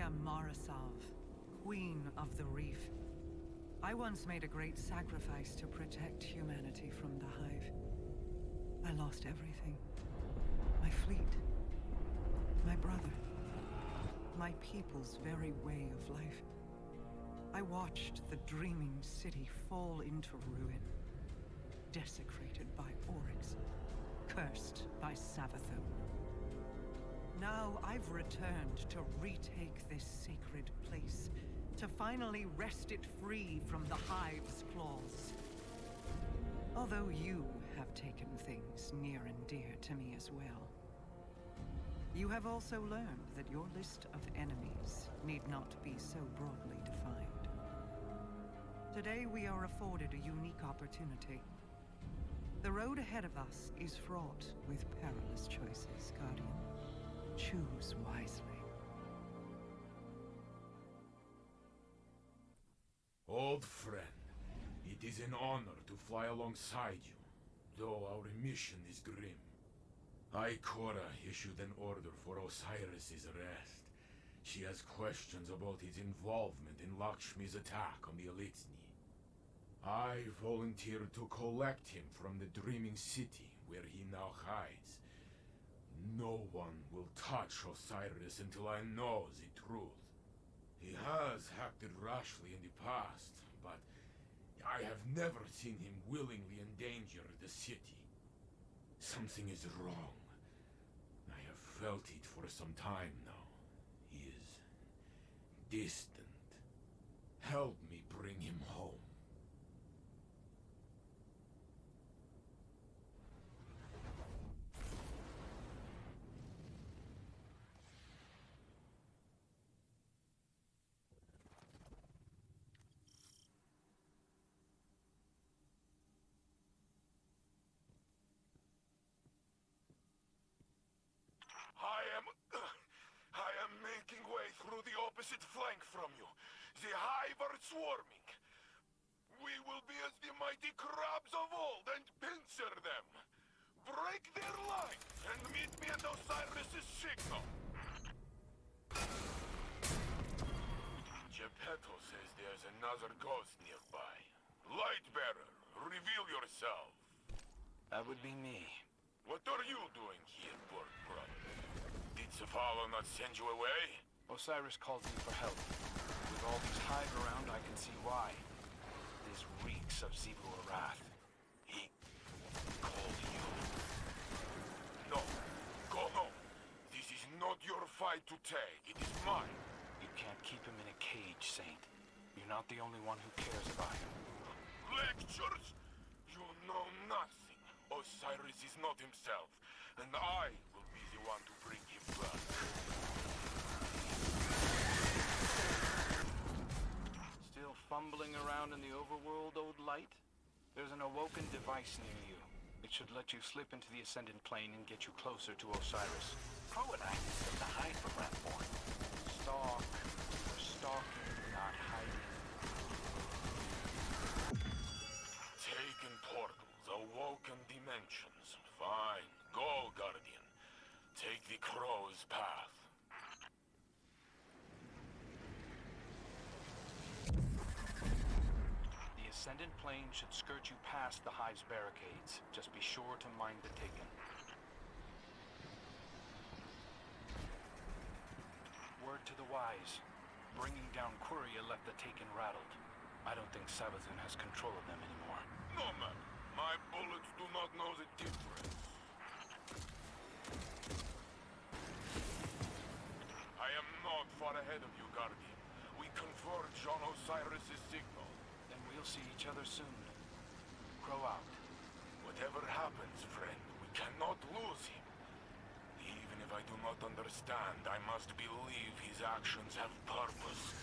am Marasav, Queen of the Reef. I once made a great sacrifice to protect humanity from the Hive. I lost everything. My fleet. My brother. My people's very way of life. I watched the dreaming city fall into ruin. Desecrated by Oryx. Cursed by Savathun. Now I've returned to retake this sacred place, to finally wrest it free from the Hive's claws. Although you have taken things near and dear to me as well. You have also learned that your list of enemies need not be so broadly defined. Today we are afforded a unique opportunity. The road ahead of us is fraught with perilous choices, Guardian. Choose wisely. Old friend, it is an honor to fly alongside you, though our mission is grim. Ikora issued an order for Osiris's arrest. She has questions about his involvement in Lakshmi's attack on the Elitsni. I volunteered to collect him from the Dreaming City, where he now hides. No one will touch Osiris until I know the truth. He has acted rashly in the past, but I have never seen him willingly endanger the city. Something is wrong. I have felt it for some time now. He is distant. Help me bring him home. I am making way through the opposite flank from you. The Hive are swarming. We will be as the mighty crabs of old and pincer them. Break their lines and meet me at Osiris's signal. Geppetto says there's another ghost nearby. Lightbearer, reveal yourself. That would be me. What are you doing here, Borg brother? Did Cephalo not send you away? Osiris called me for help. With all these Hive around, I can see why. This reeks of Zebu Wrath. He called you. No, go home. This is not your fight to take. It is mine. You can't keep him in a cage, Saint. You're not the only one who cares about him. Lectures? You know nothing. Osiris is not himself, and I will be the one to bring him back. Still fumbling around in the overworld, old light? There's an awoken device near you. It should let you slip into the Ascendant Plane and get you closer to Osiris. Crow and I used to hide from Rapborn. Stalk. We're stalking, not hiding. Taken portals, awoken dimensions. Fine. Go, Guardian. Take the crow's path. The Ascendant Plane should skirt you past the Hive's barricades. Just be sure to mind the Taken. Word to the wise. Bringing down Quria left the Taken rattled. I don't think Savathun has control of them anymore. No, man. My bullets do not know the difference. I am not far ahead of you, Guardian. We converge on Osiris's signal. Then we'll see each other soon. Crow out. Whatever happens, friend, we cannot lose him. Even if I do not understand, I must believe his actions have purpose.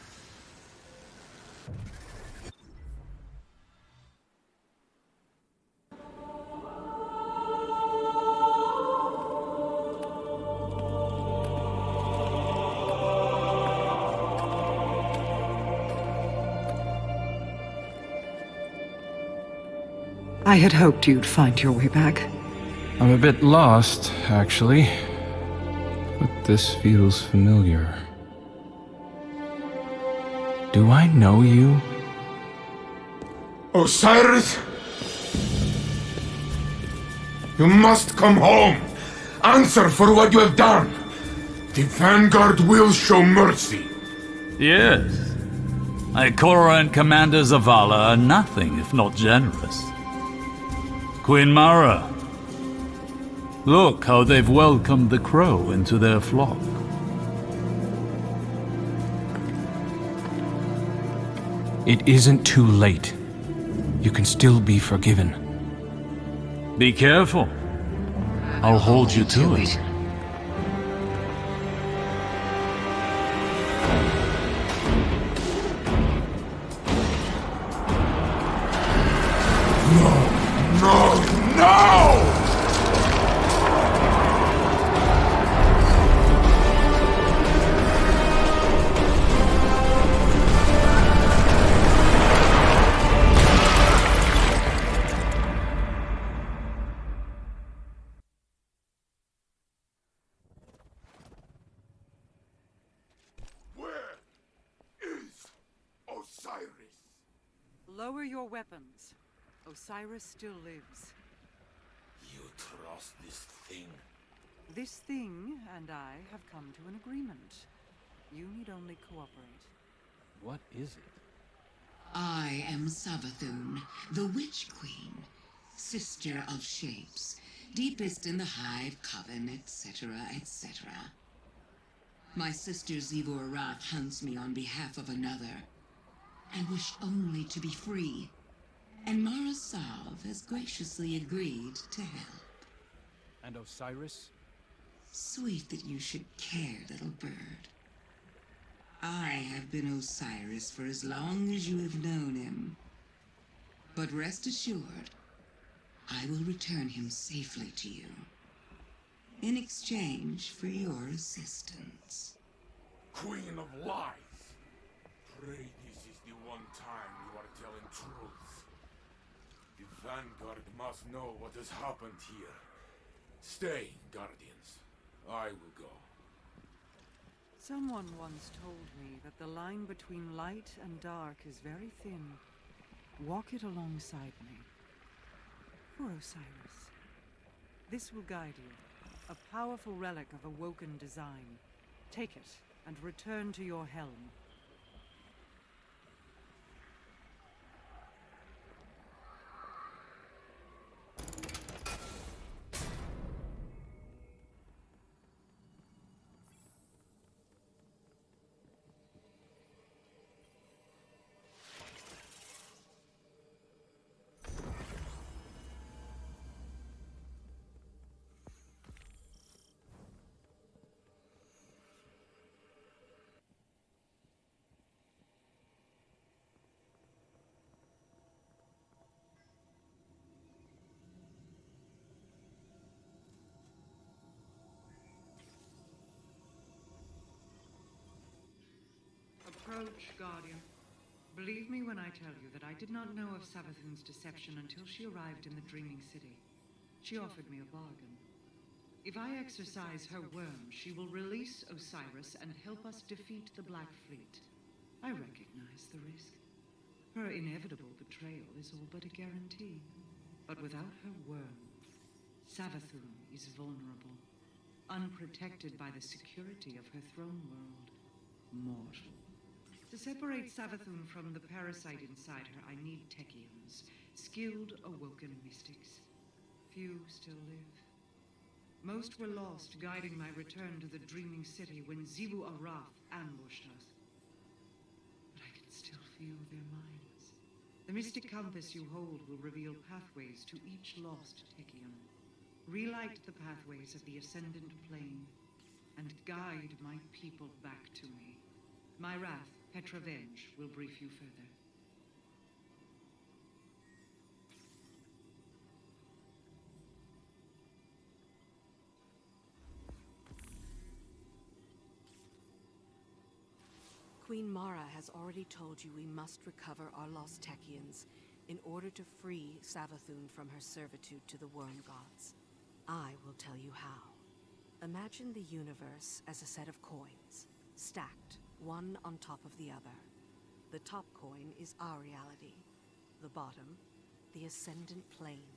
I had hoped you'd find your way back. I'm a bit lost, actually. But this feels familiar. Do I know you? Osiris? You must come home! Answer for what you have done! The Vanguard will show mercy! Yes. Ikora and Commander Zavala are nothing if not generous. Queen Mara. Look how they've welcomed the crow into their flock. It isn't too late. You can still be forgiven. Be careful. I'll hold you to it. No! No! Where is Osiris? Lower your weapons. Osiris still lives. You trust this thing? This thing and I have come to an agreement. You need only cooperate. What is it? I am Savathun, the Witch Queen, sister of shapes, deepest in the Hive Coven, etc., etc. My sister Zivor Wrath hunts me on behalf of another. I wish only to be free, and Mara Salve has graciously agreed to help. And Osiris? Sweet that you should care, little bird. I have been Osiris for as long as you have known him. But rest assured, I will return him safely to you, in exchange for your assistance. Queen of lies! Pray this is the one time you are telling truth. The Vanguard must know what has happened here. Stay, Guardians. I will go. Someone once told me that the line between light and dark is very thin. Walk it alongside me. For Osiris. This will guide you. A powerful relic of awoken design. Take it and return to your helm. Approach, Guardian. Believe me when I tell you that I did not know of Savathun's deception until she arrived in the Dreaming City. She offered me a bargain. If I exercise her worm, she will release Osiris and help us defeat the Black Fleet. I recognize the risk. Her inevitable betrayal is all but a guarantee. But without her worm, Savathun is vulnerable, unprotected by the security of her throne world. Mortal. To separate Savathun from the parasite inside her, I need Techians, skilled awoken mystics. Few still live. Most were lost guiding my return to the Dreaming City when Zivu Arath ambushed us. But I can still feel their minds. The mystic compass you hold will reveal pathways to each lost Techian. Relight the pathways of the Ascendant Plane, and guide my people back to me. My wrath, Petravenge, will brief you further. Queen Mara has already told you we must recover our lost Techians in order to free Savathun from her servitude to the Worm Gods. I will tell you how. Imagine the universe as a set of coins, stacked one on top of the other. The top coin is our reality. The bottom, the ascendant plane.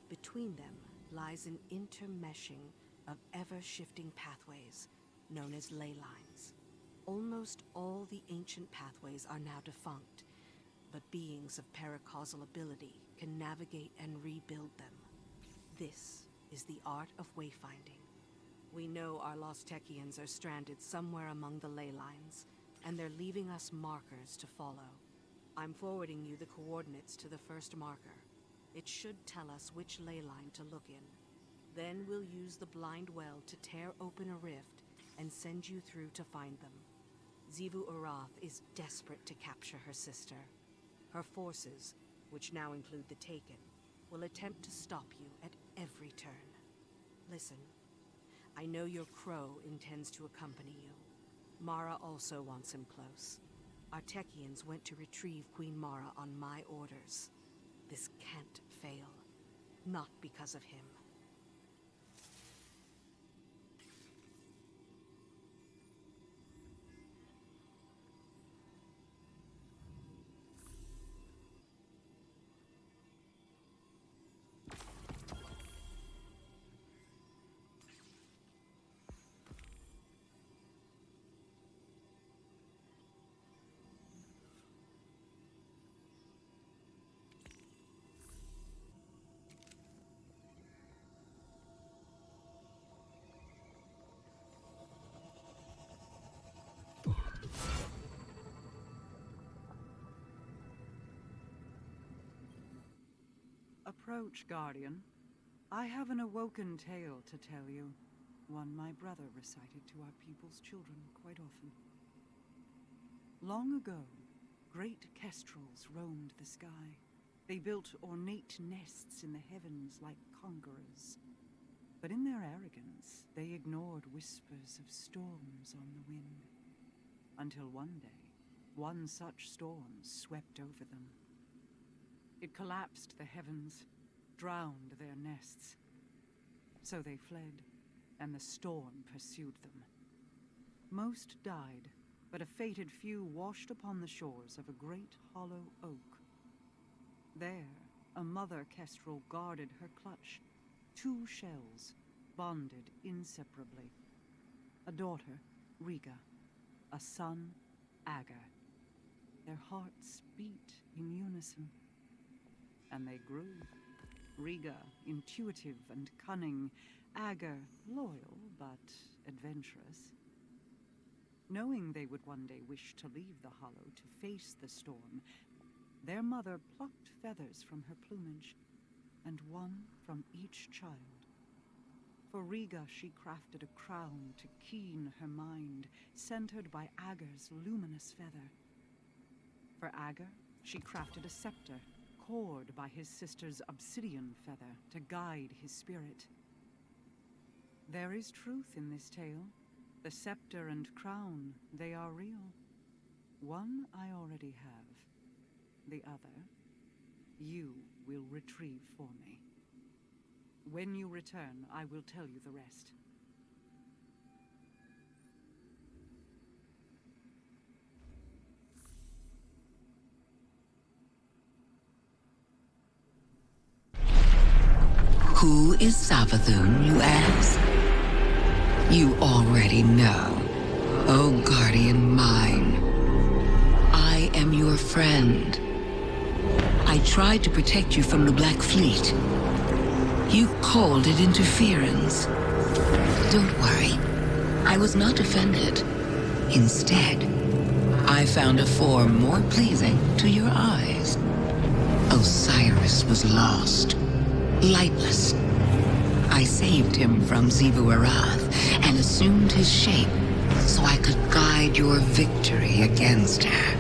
Between them lies an intermeshing of ever-shifting pathways, known as ley lines. Almost all the ancient pathways are now defunct, but beings of paracausal ability can navigate and rebuild them. This is the art of wayfinding. We know our lost Techians are stranded somewhere among the ley lines, and they're leaving us markers to follow. I'm forwarding you the coordinates to the first marker. It should tell us which ley line to look in. Then we'll use the blind well to tear open a rift and send you through to find them. Xivu Arath is desperate to capture her sister. Her forces, which now include the Taken, will attempt to stop you at every turn. Listen, I know your crow intends to accompany you. Mara also wants him close. Our Techians went to retrieve Queen Mara on my orders. This can't fail. Not because of him. Approach, Guardian. I have an awoken tale to tell you. One my brother recited to our people's children quite often. Long ago, great kestrels roamed the sky. They built ornate nests in the heavens like conquerors. But in their arrogance, they ignored whispers of storms on the wind. Until one day, one such storm swept over them. It collapsed the heavens, drowned their nests. So they fled, and the storm pursued them. Most died, but a fated few washed upon the shores of a great hollow oak. There, a mother kestrel guarded her clutch, 2 shells, bonded inseparably. A daughter, Riga, a son, Agar. Their hearts beat in unison. And they grew. Riga, intuitive and cunning. Agar, loyal but adventurous. Knowing they would one day wish to leave the hollow to face the storm, their mother plucked feathers from her plumage, and one from each child. For Riga she crafted a crown to keen her mind, centered by Agar's luminous feather. For Agar, she crafted a scepter, cored by his sister's obsidian feather to guide his spirit. There is truth in this tale. The scepter and crown, they are real. One I already have. The other, you will retrieve for me. When you return, I will tell you the rest. Who is Savathun, you ask? You already know. Oh, guardian mine. I am your friend. I tried to protect you from the Black Fleet. You called it interference. Don't worry. I was not offended. Instead, I found a form more pleasing to your eyes. Osiris was lost. Lightless. I saved him from Xivu Arath and assumed his shape so I could guide your victory against her.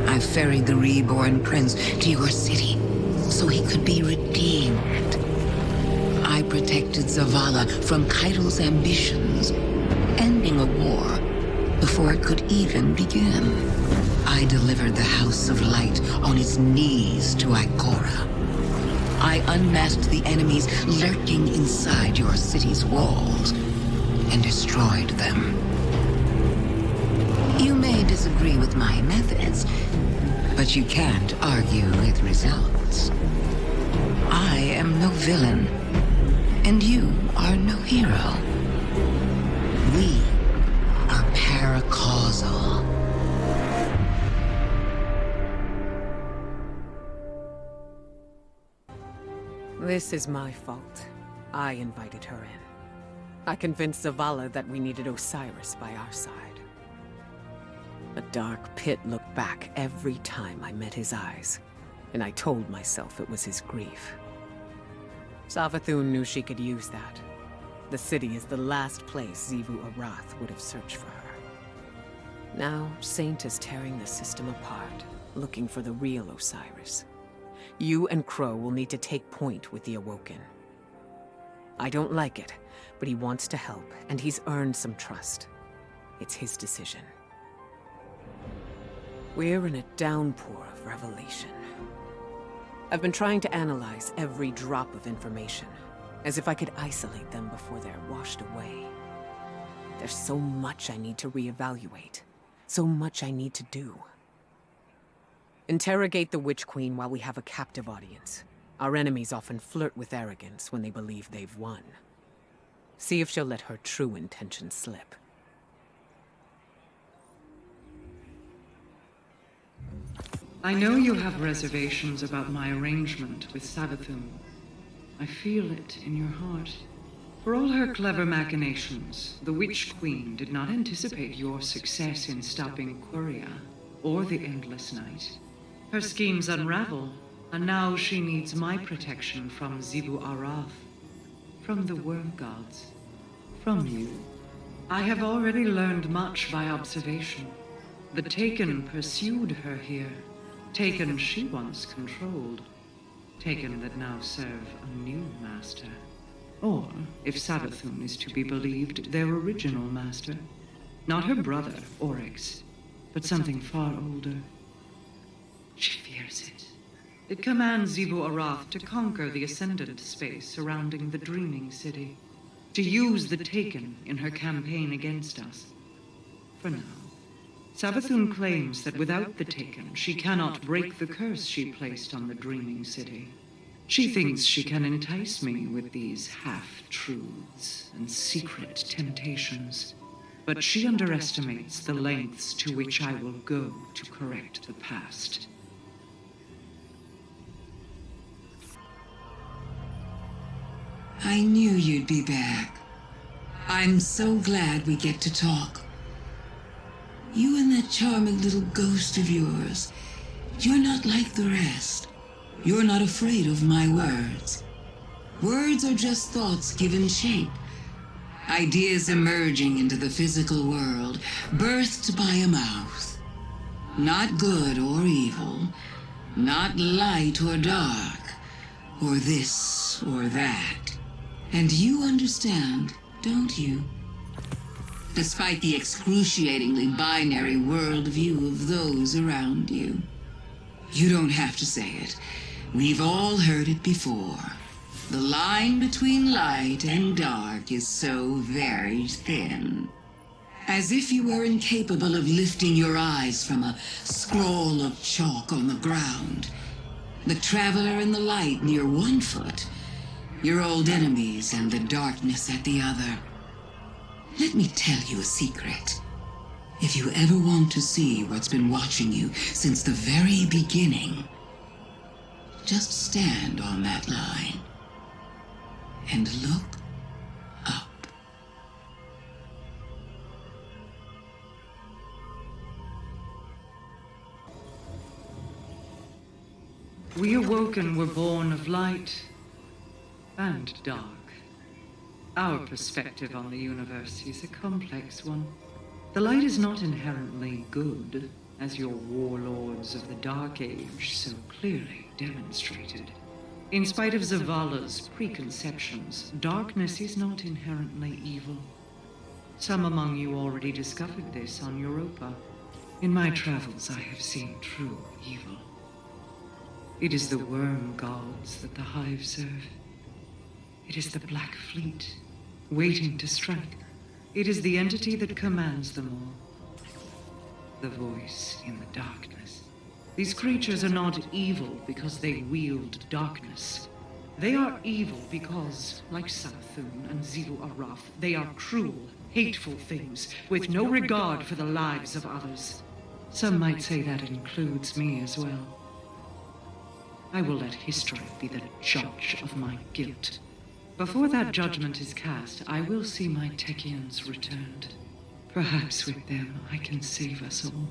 I ferried the reborn prince to your city so he could be redeemed. I protected Zavala from Kaido's ambitions, ending a war before it could even begin. I delivered the House of Light on its knees to Ikora. I unmasked the enemies lurking inside your city's walls and destroyed them. You may disagree disagree with my methods, but you can't argue with results. I am no villain, and you are no hero. We are paracausal. This is my fault. I invited her in. I convinced Zavala that we needed Osiris by our side. A dark pit looked back every time I met his eyes, and I told myself it was his grief. Savathun knew she could use that. The city is the last place Xivu Arath would have searched for her. Now, Saint is tearing the system apart, looking for the real Osiris. You and Crow will need to take point with the Awoken. I don't like it, but he wants to help, and he's earned some trust. It's his decision. We're in a downpour of revelation. I've been trying to analyze every drop of information, as if I could isolate them before they're washed away. There's so much I need to reevaluate, so much I need to do. Interrogate the Witch Queen while we have a captive audience. Our enemies often flirt with arrogance when they believe they've won. See if she'll let her true intentions slip. I know you have reservations about my arrangement with Savathun. I feel it in your heart. For all her clever machinations, the Witch Queen did not anticipate your success in stopping Quria or the Endless Night. Her schemes unravel, and now she needs my protection from Xivu Arath, from the Worm Gods, from you. I have already learned much by observation. The Taken pursued her here. Taken she once controlled. Taken that now serve a new master. Or, if Savathun is to be believed, their original master. Not her brother, Oryx, but something far older. She fears it. It commands Xivu Arath to conquer the Ascendant space surrounding the Dreaming City. To use the Taken in her campaign against us. For now. Savathun claims that without the Taken, she cannot break the curse she placed on the Dreaming City. She thinks she can entice me with these half-truths and secret temptations. But she underestimates the lengths to which I will go to correct the past. I knew you'd be back. I'm so glad we get to talk. You and that charming little ghost of yours, you're not like the rest. You're not afraid of my words. Words are just thoughts given shape. Ideas emerging into the physical world, birthed by a mouth. Not good or evil, not light or dark, or this or that. And you understand, don't you? Despite the excruciatingly binary worldview of those around you. You don't have to say it. We've all heard it before. The line between light and dark is so very thin. As if you were incapable of lifting your eyes from a scroll of chalk on the ground. The traveler in the light near one foot, your old enemies and the darkness at the other. Let me tell you a secret. If you ever want to see what's been watching you since the very beginning, just stand on that line and look up. We Awoken were born of light and dark. Our perspective on the universe is a complex one. The light is not inherently good, as your warlords of the Dark Age so clearly demonstrated. In spite of Zavala's preconceptions, darkness is not inherently evil. Some among you already discovered this on Europa. In my travels, I have seen true evil. It is the worm gods that the Hive serve. It is the Black Fleet, waiting to strike. It is the entity that commands them all. The voice in the darkness. These creatures are not evil because they wield darkness. They are evil because, like Savathun and Zilu Araf, they are cruel, hateful things with no regard for the lives of others. Some might say that includes me as well. I will let history be the judge of my guilt. Before that judgment is cast, I will see my Techians returned. Perhaps with them I can save us all.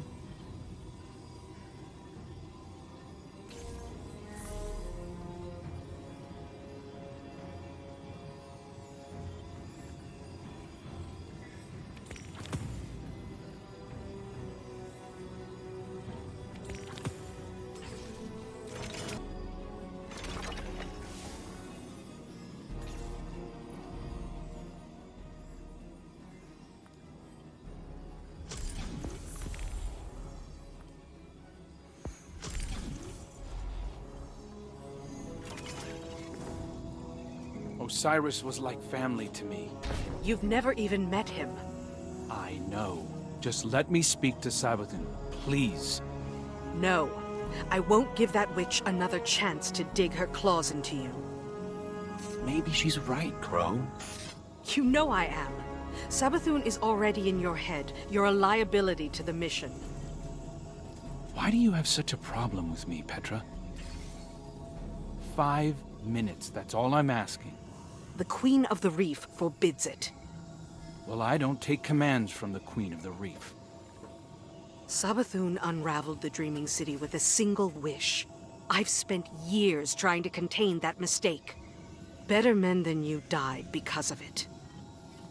Osiris was like family to me. You've never even met him. I know. Just let me speak to Savathun, please. No. I won't give that witch another chance to dig her claws into you. Maybe she's right, Crow. You know I am. Savathun is already in your head. You're a liability to the mission. Why do you have such a problem with me, Petra? 5 minutes, that's all I'm asking. The Queen of the Reef forbids it. Well, I don't take commands from the Queen of the Reef. Savathun unraveled the Dreaming City with a single wish. I've spent years trying to contain that mistake. Better men than you died because of it.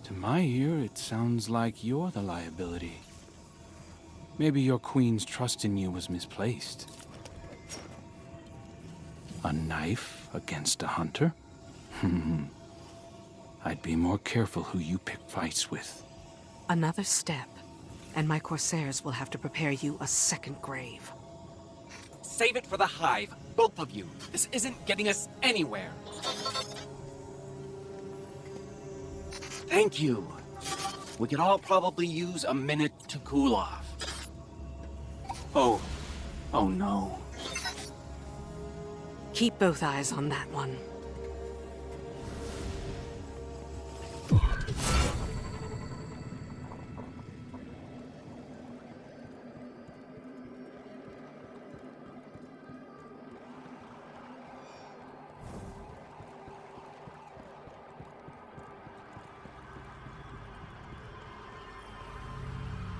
To my ear, it sounds like you're the liability. Maybe your queen's trust in you was misplaced. A knife against a hunter? I'd be more careful who you pick fights with. Another step, and my Corsairs will have to prepare you a second grave. Save it for the Hive, both of you. This isn't getting us anywhere. Thank you. We could all probably use a minute to cool off. Oh no. Keep both eyes on that one.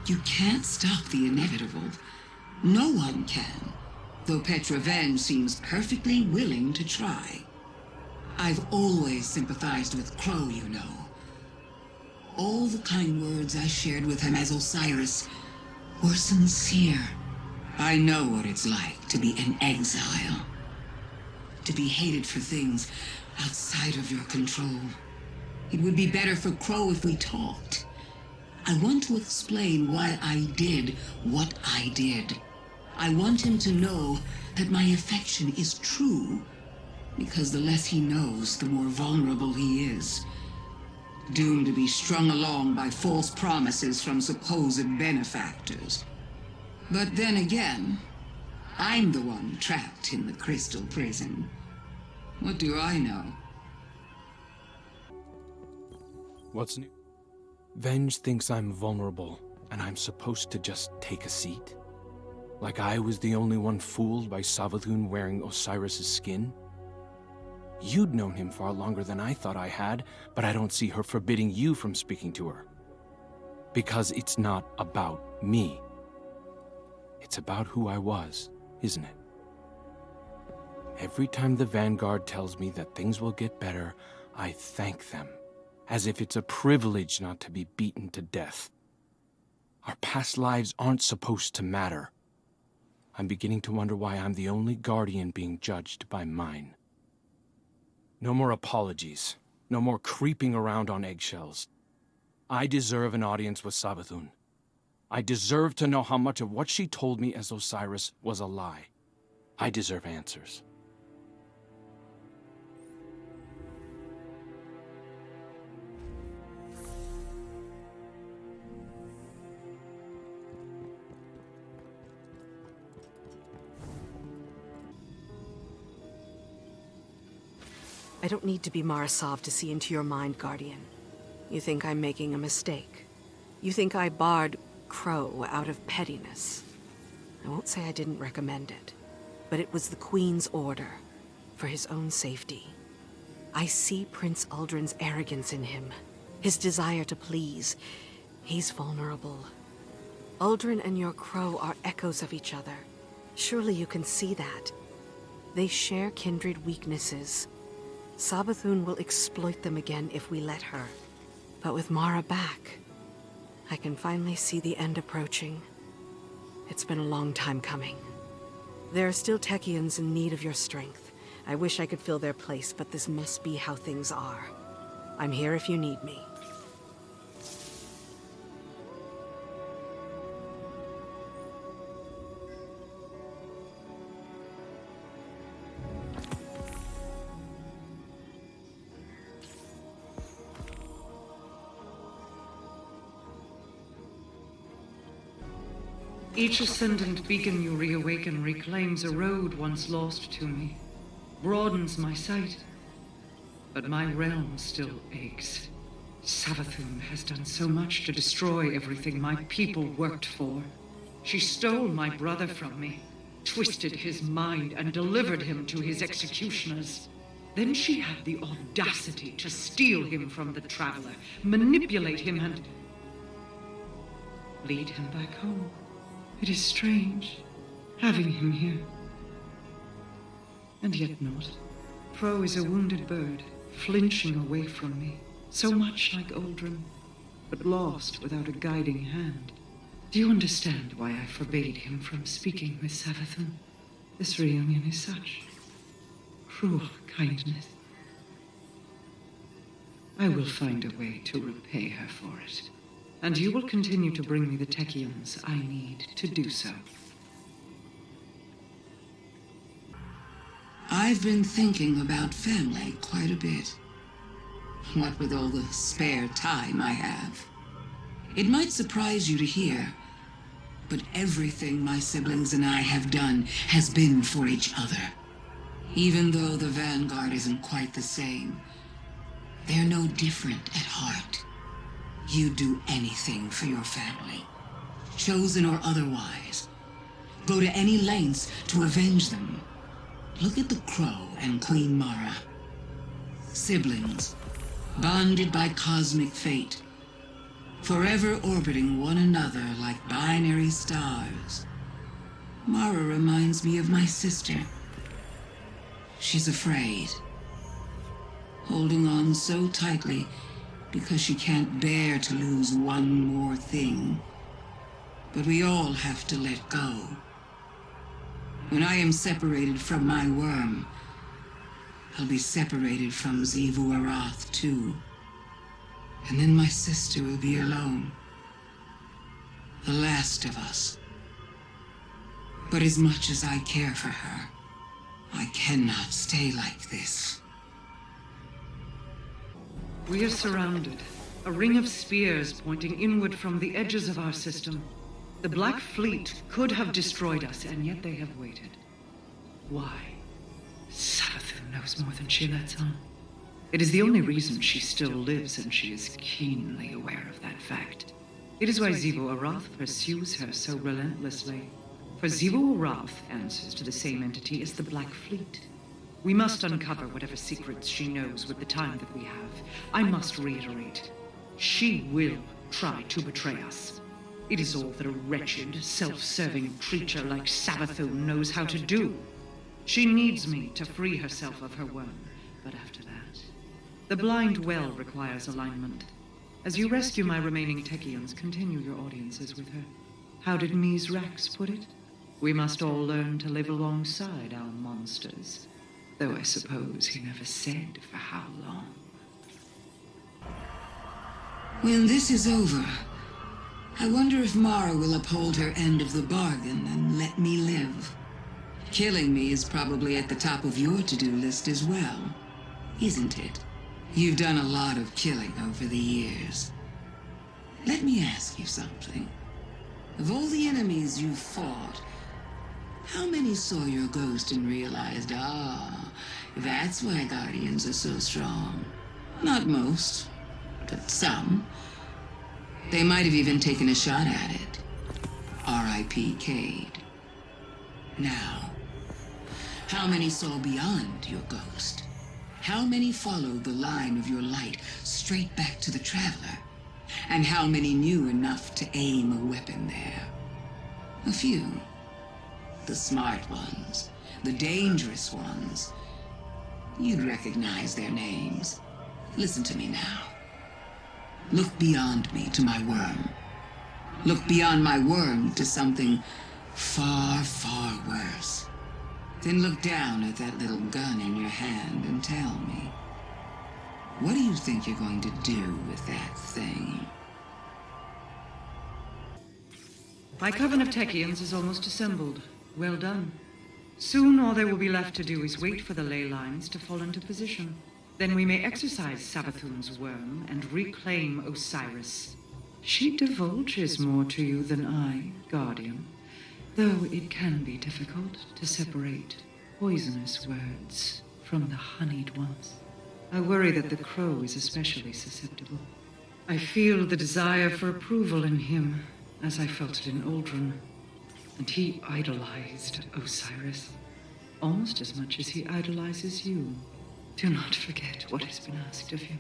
You can't stop the inevitable. No one can. Though Petra Venge seems perfectly willing to try. I've always sympathized with Crow, you know. All the kind words I shared with him as Osiris were sincere. I know what it's like to be an exile. To be hated for things outside of your control. It would be better for Crow if we talked. I want to explain why I did what I did. I want him to know that my affection is true, because the less he knows, the more vulnerable he is. Doomed to be strung along by false promises from supposed benefactors. But then again, I'm the one trapped in the crystal prison. What do I know? What's new? Venge thinks I'm vulnerable, and I'm supposed to just take a seat? Like I was the only one fooled by Savathun wearing Osiris's skin? You'd known him far longer than I thought I had, but I don't see her forbidding you from speaking to her. Because it's not about me. It's about who I was, isn't it? Every time the Vanguard tells me that things will get better, I thank them. As if it's a privilege not to be beaten to death. Our past lives aren't supposed to matter. I'm beginning to wonder why I'm the only guardian being judged by mine. No more apologies. No more creeping around on eggshells. I deserve an audience with Savathun. I deserve to know how much of what she told me as Osiris was a lie. I deserve answers. I don't need to be Marasov to see into your mind, Guardian. You think I'm making a mistake. You think I barred Crow out of pettiness. I won't say I didn't recommend it, but it was the Queen's order, for his own safety. I see Prince Uldren's arrogance in him, his desire to please. He's vulnerable. Uldren and your Crow are echoes of each other. Surely you can see that. They share kindred weaknesses. Savathun will exploit them again if we let her. But with Mara back, I can finally see the end approaching. It's been a long time coming. There are still Techians in need of your strength. I wish I could fill their place, but this must be how things are. I'm here if you need me. Each ascendant beacon you reawaken reclaims a road once lost to me, broadens my sight. But my realm still aches. Savathun has done so much to destroy everything my people worked for. She stole my brother from me, twisted his mind, and delivered him to his executioners. Then she had the audacity to steal him from the Traveler, manipulate him, and lead him back home. It is strange, having him here. And yet not. Pro is a wounded bird, flinching away from me, so much like Uldren, but lost without a guiding hand. Do you understand why I forbade him from speaking with Savathun? This reunion is such cruel kindness. I will find a way to repay her for it. And you will continue to bring me the Techians I need to do so. I've been thinking about family quite a bit. What with all the spare time I have. It might surprise you to hear, but everything my siblings and I have done has been for each other. Even though the Vanguard isn't quite the same, they're no different at heart. You'd do anything for your family, chosen or otherwise. Go to any lengths to avenge them. Look at the Crow and Queen Mara. Siblings, bonded by cosmic fate, forever orbiting one another like binary stars. Mara reminds me of my sister. She's afraid, holding on so tightly because she can't bear to lose one more thing. But we all have to let go. When I am separated from my worm, I'll be separated from Xivu Arath too. And then my sister will be alone. The last of us. But as much as I care for her, I cannot stay like this. We are surrounded. A ring of spears pointing inward from the edges of our system. The Black Fleet could have destroyed us, and yet they have waited. Why? Savathun knows more than she lets on. It is the only reason she still lives, and she is keenly aware of that fact. It is why Xivu Arath pursues her so relentlessly. For Xivu Arath answers to the same entity as the Black Fleet. We must uncover whatever secrets she knows with the time that we have. I must reiterate, she will try to betray us. It is all that a wretched, self-serving creature like Savathun knows how to do. She needs me to free herself of her worm, but after that, the blind well requires alignment. As you rescue my remaining Techians, continue your audiences with her. How did Mies Rex put it? We must all learn to live alongside our monsters. Though I suppose he never said for how long. When this is over, I wonder if Mara will uphold her end of the bargain and let me live. Killing me is probably at the top of your to-do list as well, isn't it? You've done a lot of killing over the years. Let me ask you something. Of all the enemies you've fought, How many saw your ghost and realized, that's why Guardians are so strong? Not most, but some. They might have even taken a shot at it. R.I.P. Cade. Now, how many saw beyond your ghost? How many followed the line of your light straight back to the Traveler? And how many knew enough to aim a weapon there? A few. The smart ones, the dangerous ones. You'd recognize their names. Listen to me now. Look beyond me to my worm. Look beyond my worm to something far, far worse. Then look down at that little gun in your hand and tell me, what do you think you're going to do with that thing? My coven of Techians is almost assembled. Well done. Soon all there will be left to do is wait for the ley lines to fall into position. Then we may exorcise Savathun's worm and reclaim Osiris. She divulges more to you than I, Guardian, though it can be difficult to separate poisonous words from the honeyed ones. I worry that the crow is especially susceptible. I feel the desire for approval in him, as I felt it in Aldrin, and he idolized Osiris, almost as much as he idolizes you. Do not forget what has been asked of you.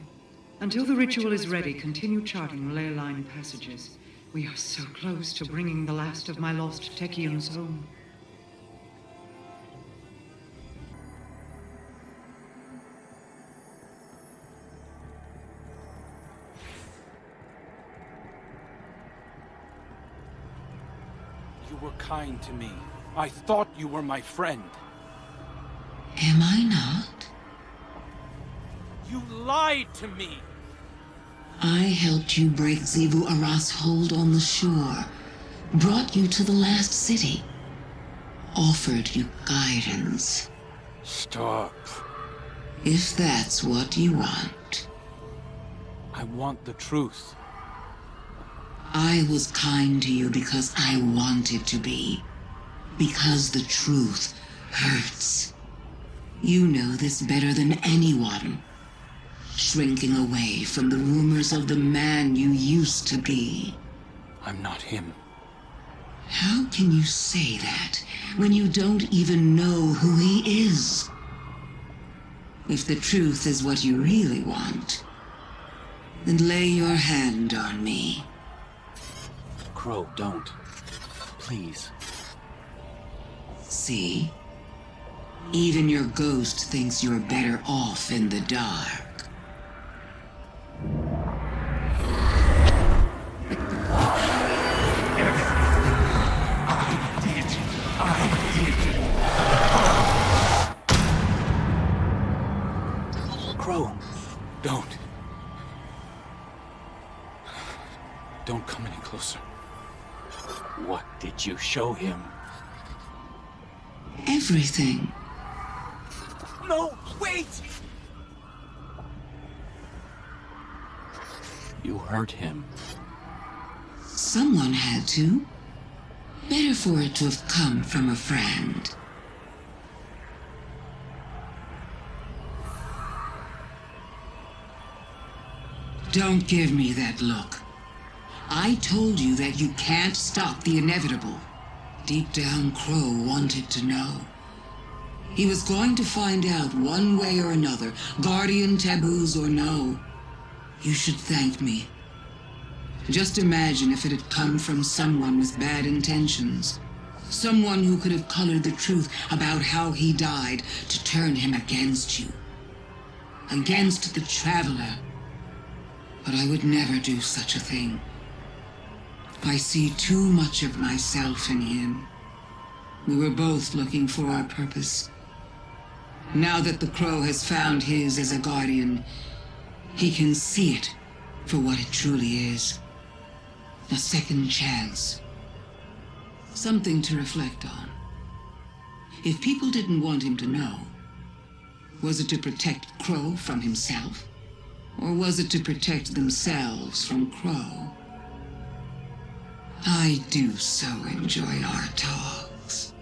Until the ritual is ready, continue charting ley line passages. We are so close to bringing the last of my lost Techians home. You were kind to me. I thought you were my friend. Am I not? You lied to me! I helped you break Xivu Aras's hold on the shore, brought you to the last city, offered you guidance. Stop. If that's what you want. I want the truth. I was kind to you because I wanted to be. Because the truth hurts. You know this better than anyone. Shrinking away from the rumors of the man you used to be. I'm not him. How can you say that when you don't even know who he is? If the truth is what you really want, then lay your hand on me. Crow, don't. Please. See? Even your ghost thinks you're better off in the dark. Crow, Don't. Don't come any closer. what did you show him? Everything. No, wait! You hurt him. Someone had to. Better for it to have come from a friend. Don't give me that look. I told you that you can't stop the inevitable. Deep down, Crow wanted to know. He was going to find out one way or another, Guardian taboos or no. You should thank me. Just imagine if it had come from someone with bad intentions. Someone who could have colored the truth about how he died to turn him against you. Against the Traveler. But I would never do such a thing. I see too much of myself in him. We were both looking for our purpose. Now that the Crow has found his as a Guardian, he can see it for what it truly is. A second chance. Something to reflect on. If people didn't want him to know, was it to protect Crow from himself? Or was it to protect themselves from Crow? I do so enjoy our talks.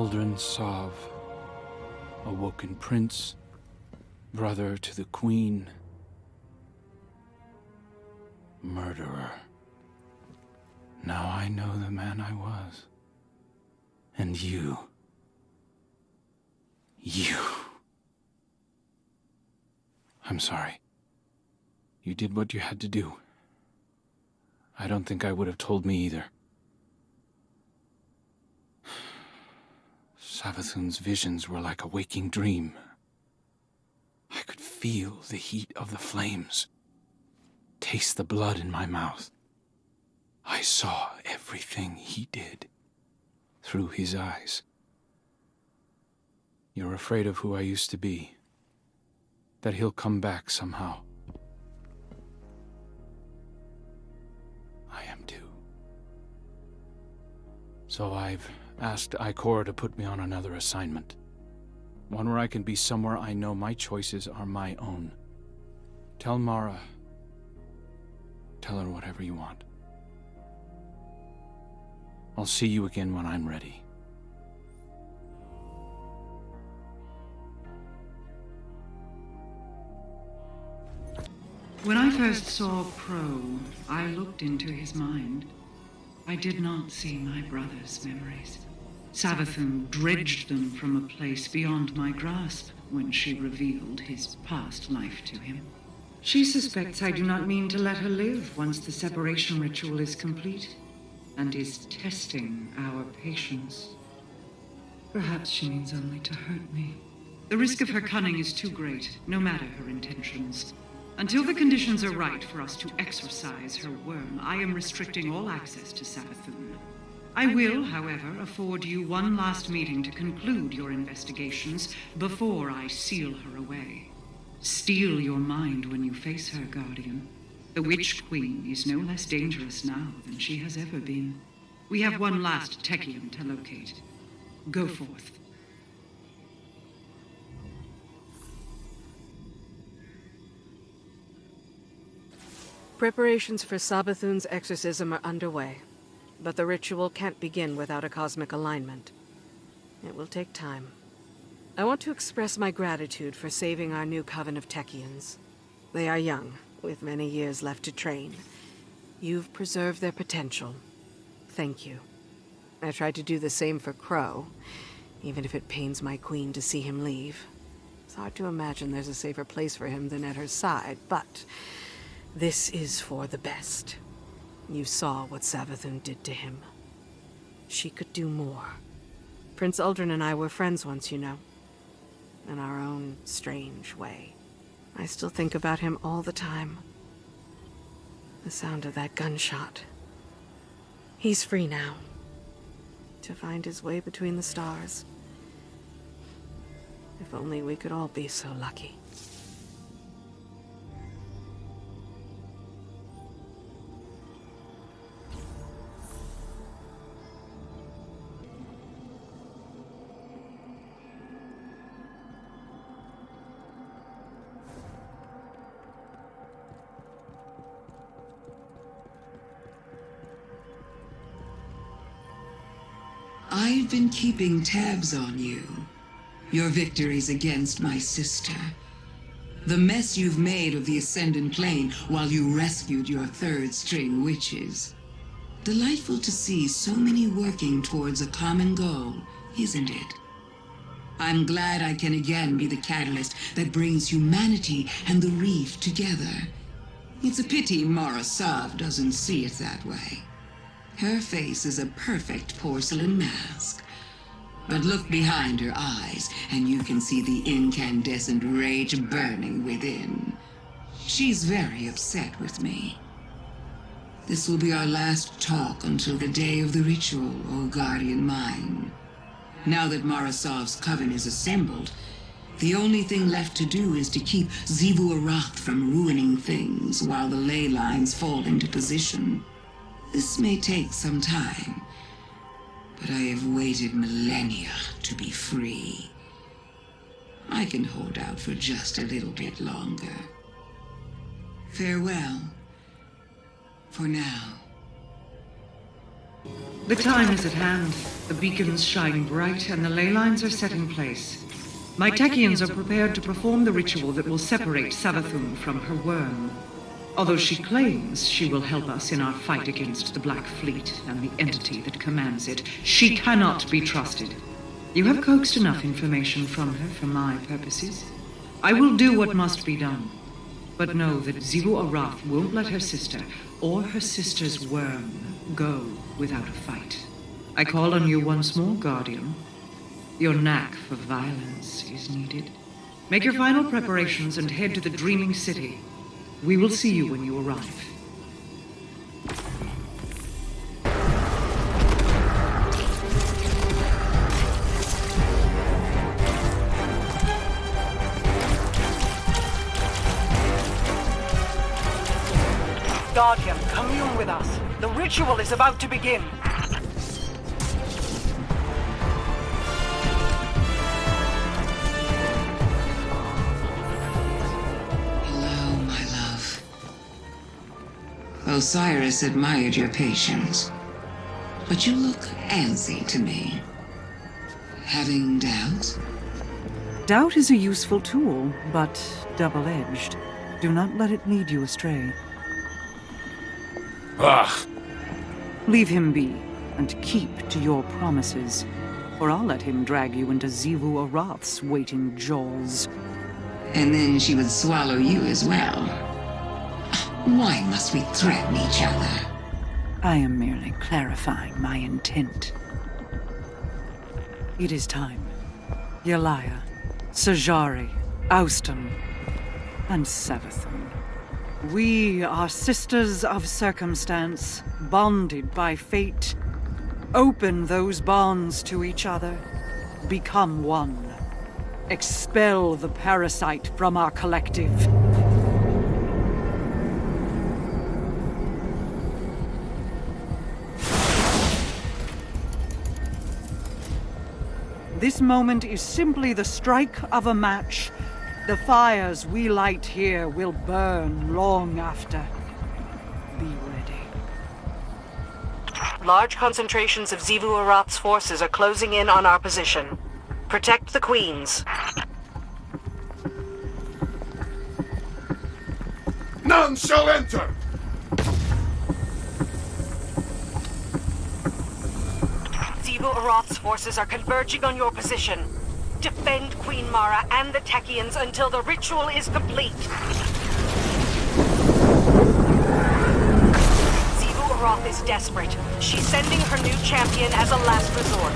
Uldren Sov, awoken prince, brother to the queen, murderer. Now I know the man I was. And you. I'm sorry. You did what you had to do. I don't think I would have told me either. Savathun's visions were like a waking dream. I could feel the heat of the flames, taste the blood in my mouth. I saw everything he did through his eyes. You're afraid of who I used to be, that he'll come back somehow. I am too. So I've asked Ikora to put me on another assignment. One where I can be somewhere I know my choices are my own. Tell Mara. Tell her whatever you want. I'll see you again when I'm ready. When I first saw Pro, I looked into his mind. I did not see my brother's memories. Savathun dredged them from a place beyond my grasp when she revealed his past life to him. She suspects I do not mean to let her live once the separation ritual is complete, and is testing our patience. Perhaps she means only to hurt me. The risk of her cunning is too great, no matter her intentions. Until the conditions are right for us to exorcise her worm, I am restricting all access to Savathun. I will, however, afford you one last meeting to conclude your investigations before I seal her away. Steel your mind when you face her, Guardian. The Witch Queen is no less dangerous now than she has ever been. We have one last Techium to locate. Go forth. Preparations for Savathun's exorcism are underway, but the ritual can't begin without a cosmic alignment. It will take time. I want to express my gratitude for saving our new coven of Techians. They are young, with many years left to train. You've preserved their potential. Thank you. I tried to do the same for Crow, even if it pains my queen to see him leave. It's hard to imagine there's a safer place for him than at her side, but this is for the best. You saw what Savathun did to him. She could do more. Prince Uldren and I were friends once, you know. In our own strange way. I still think about him all the time. The sound of that gunshot. He's free now. To find his way between the stars. If only we could all be so lucky. I've been keeping tabs on you. Your victories against my sister. The mess you've made of the Ascendant Plane while you rescued your third-string witches. Delightful to see so many working towards a common goal, isn't it? I'm glad I can again be the catalyst that brings humanity and the reef together. It's a pity Mara Sov doesn't see it that way. Her face is a perfect porcelain mask. But look behind her eyes, and you can see the incandescent rage burning within. She's very upset with me. This will be our last talk until the day of the ritual, O Guardian mine. Now that Mara Sov's coven is assembled, the only thing left to do is to keep Xivu Arath from ruining things while the ley lines fall into position. This may take some time, but I have waited millennia to be free. I can hold out for just a little bit longer. Farewell, for now. The time is at hand. The beacons shine bright and the ley lines are set in place. My Techians are prepared to perform the ritual that will separate Savathun from her worm. Although she claims she will help us in our fight against the Black Fleet and the entity that commands it, she cannot be trusted. You have coaxed enough information from her for my purposes. I will do what must be done. But know that Xivu Arath won't let her sister, or her sister's worm, go without a fight. I call on you once more, Guardian. Your knack for violence is needed. Make your final preparations and head to the Dreaming City. We will see you when you arrive. Guardian, commune with us. The ritual is about to begin. Hello, my love. Osiris admired your patience, but you look antsy to me. Having doubts? Doubt is a useful tool, but double-edged. Do not let it lead you astray. Ugh! Leave him be, and keep to your promises, or I'll let him drag you into Xivu Arath's waiting jaws. And then she would swallow you as well. Why must we threaten each other? I am merely clarifying my intent. It is time. Yelaya, Sajari, Austin, and Savathun. We are sisters of circumstance, bonded by fate. Open those bonds to each other. Become one. Expel the parasite from our collective. This moment is simply the strike of a match. The fires we light here will burn long after. Be ready. Large concentrations of Xivu Arath's forces are closing in on our position. Protect the queens. None shall enter! Xivu Arath's forces are converging on your position. Defend Queen Mara and the Techians until the ritual is complete. Xivu Arath is desperate. She's sending her new champion as a last resort.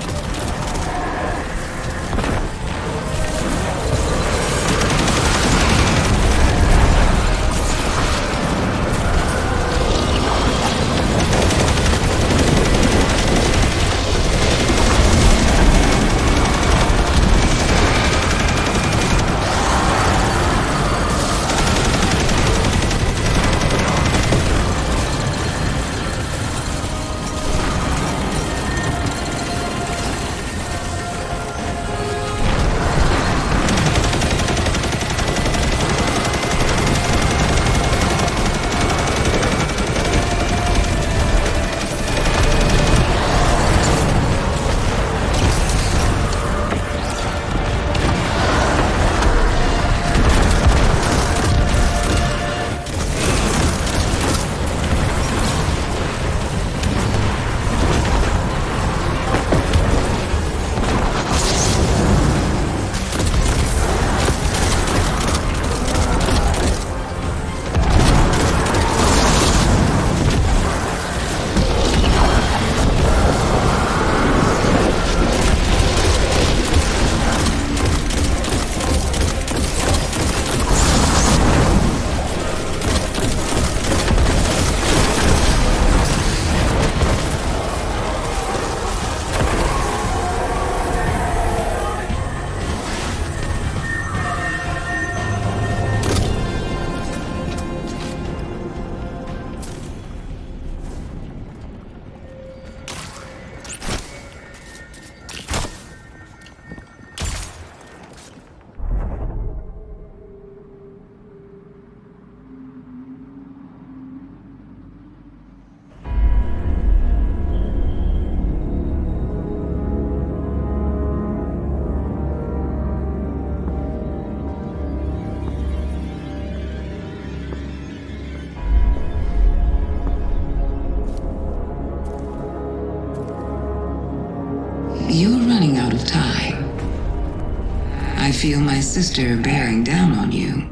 feel my sister bearing down on you.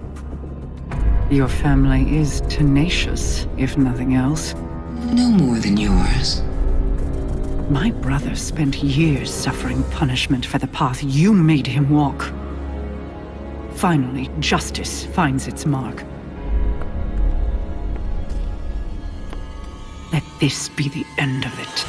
Your family is tenacious, if nothing else. No more than yours. My brother spent years suffering punishment for the path you made him walk. Finally, justice finds its mark. Let this be the end of it.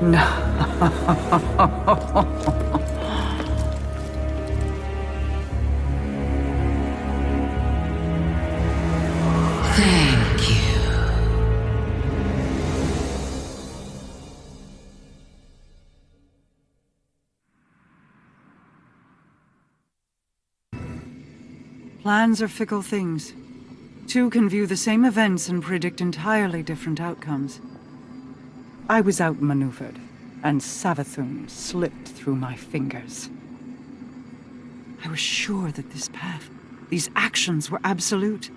No. Thank you. Plans are fickle things. Two can view the same events and predict entirely different outcomes. I was outmaneuvered, and Savathun slipped through my fingers. I was sure that this path, these actions were absolute.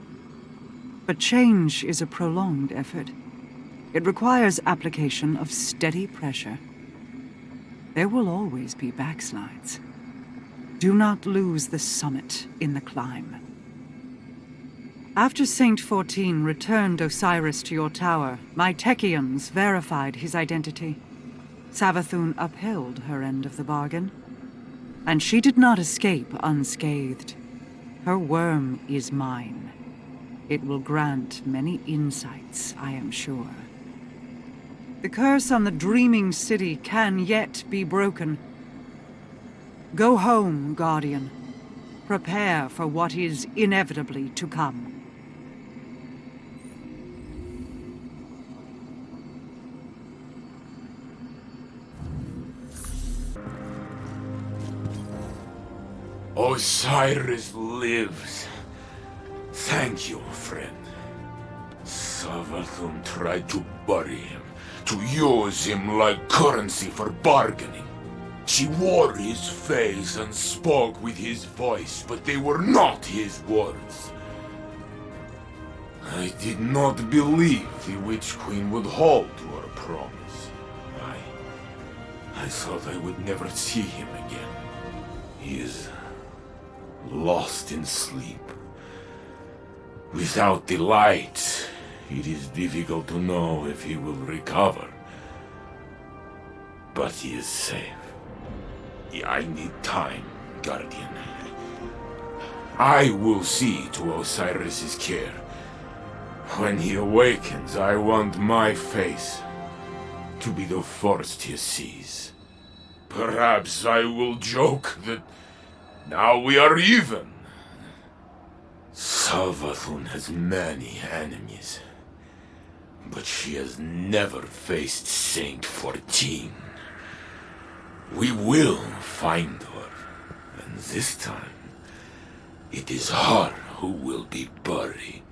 But change is a prolonged effort. It requires application of steady pressure. There will always be backslides. Do not lose the summit in the climb. After Saint 14 returned Osiris to your tower, my Techians verified his identity. Savathun upheld her end of the bargain. And she did not escape unscathed. Her worm is mine. It will grant many insights, I am sure. The curse on the dreaming city can yet be broken. Go home, Guardian. Prepare for what is inevitably to come. Osiris lives. Thank you, friend. Savathun tried to bury him, to use him like currency for bargaining. She wore his face and spoke with his voice, but they were not his words. I did not believe the Witch Queen would hold to her promise. I thought I would never see him again. He is lost in sleep. Without the light, it is difficult to know if he will recover. But he is safe. I need time, Guardian. I will see to Osiris's care. When he awakens, I want my face to be the first he sees. Perhaps I will joke that now we are even. Savathun has many enemies, but she has never faced Saint 14. We will find her, and this time, it is her who will be buried.